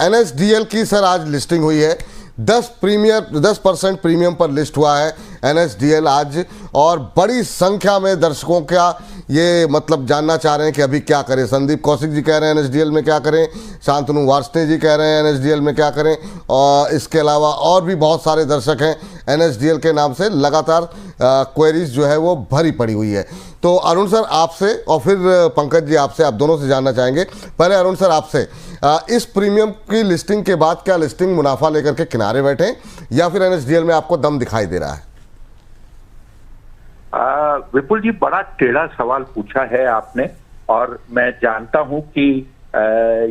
NSDL की sir आज listing हुई है, 10% प्रीमियम पर लिस्ट हुआ है एनएसडीएल आज, और बड़ी संख्या में दर्शकों का ये मतलब जानना चाह रहे हैं कि अभी क्या करें। संदीप कौशिक जी कह रहे हैं एनएसडीएल में क्या करें, शांतनु वार्ष्णेय जी कह रहे हैं एनएसडीएल में क्या करें, और इसके अलावा और भी बहुत सारे दर्शक हैं एनएसडीएल के नाम से। लगातार क्वेरीज जो है वो भरी पड़ी हुई है। तो अरुण सर आपसे और फिर पंकज जी आपसे, आप दोनों से जानना चाहेंगे। पहले अरुण सर आपसे, इस प्रीमियम की लिस्टिंग के बाद क्या लिस्टिंग मुनाफा लेकर के किनारे बैठे या फिर एनएसडीएल में आपको दम दिखाई दे रहा है? विपुल जी, बड़ा टेढ़ा सवाल पूछा है आपने, और मैं जानता हूं कि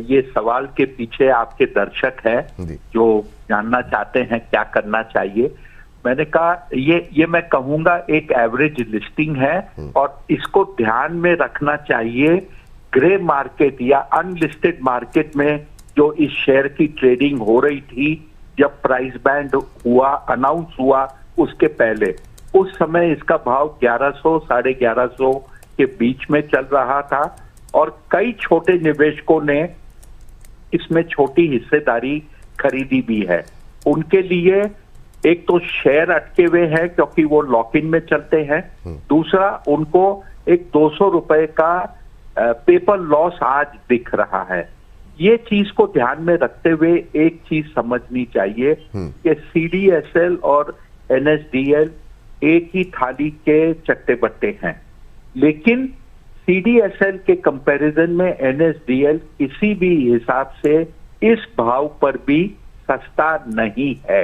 ये सवाल के पीछे आपके दर्शक हैं जो जानना चाहते हैं क्या करना चाहिए। मैंने कहा ये मैं कहूंगा एक एवरेज लिस्टिंग है, और इसको ध्यान में रखना चाहिए। ग्रे मार्केट या अनलिस्टेड मार्केट में जो इस शेयर की ट्रेडिंग हो रही थी, जब प्राइस बैंड हुआ, अनाउंस हुआ, उसके पहले उस समय इसका भाव 1100 साढ़े 1100 के बीच में चल रहा था, और कई छोटे निवेशकों ने इसमें छोटी हिस्सेदारी खरीदी भी है। उनके लिए एक तो शेयर अटके हुए हैं क्योंकि वो लॉक इन में चलते हैं, दूसरा उनको एक 200 रुपए का पेपर लॉस आज दिख रहा है। ये चीज को ध्यान में रखते हुए एक चीज समझनी चाहिए कि सीडीएसएल और एनएसडीएल एक ही थाली के चट्टे बट्टे हैं, लेकिन सीडीएसएल के कंपैरिजन में एनएसडीएल किसी भी हिसाब से इस भाव पर भी सस्ता नहीं है।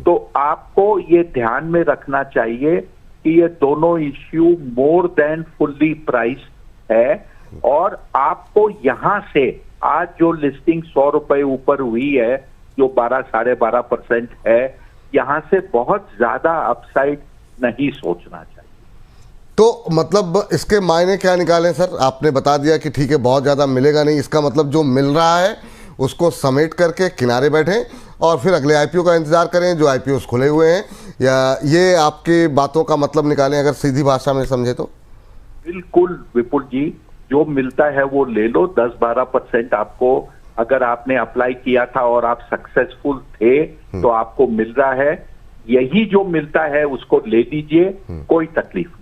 तो आपको ये ध्यान में रखना चाहिए कि ये दोनों issue more than fully price है, और आपको यहां से आज जो लिस्टिंग 100 रुपए ऊपर हुई है, जो 12 साढ़े 12% है, यहां से बहुत ज्यादा अपसाइड नहीं सोचना चाहिए। तो मतलब इसके मायने क्या निकालें सर? आपने बता दिया कि ठीक है बहुत ज़्यादा मिलेगा नहीं, इसका मतलब जो मिल रहा है उसको समेट करके किनारे बैठें और फिर अगले आईपीओ का इंतजार करें जो आईपीओ खुले हुए हैं, या ये आपकी बातों का मतलब निकालें अगर सीधी भाषा में समझे तो? बिल्कुल विपुल जी, जो मिलता है वो ले लो। 10-12% आपको, अगर आपने अप्लाई किया था और आप सक्सेसफुल थे तो आपको मिल रहा है। यही जो मिलता है उसको ले लीजिए, कोई तकलीफ नहीं।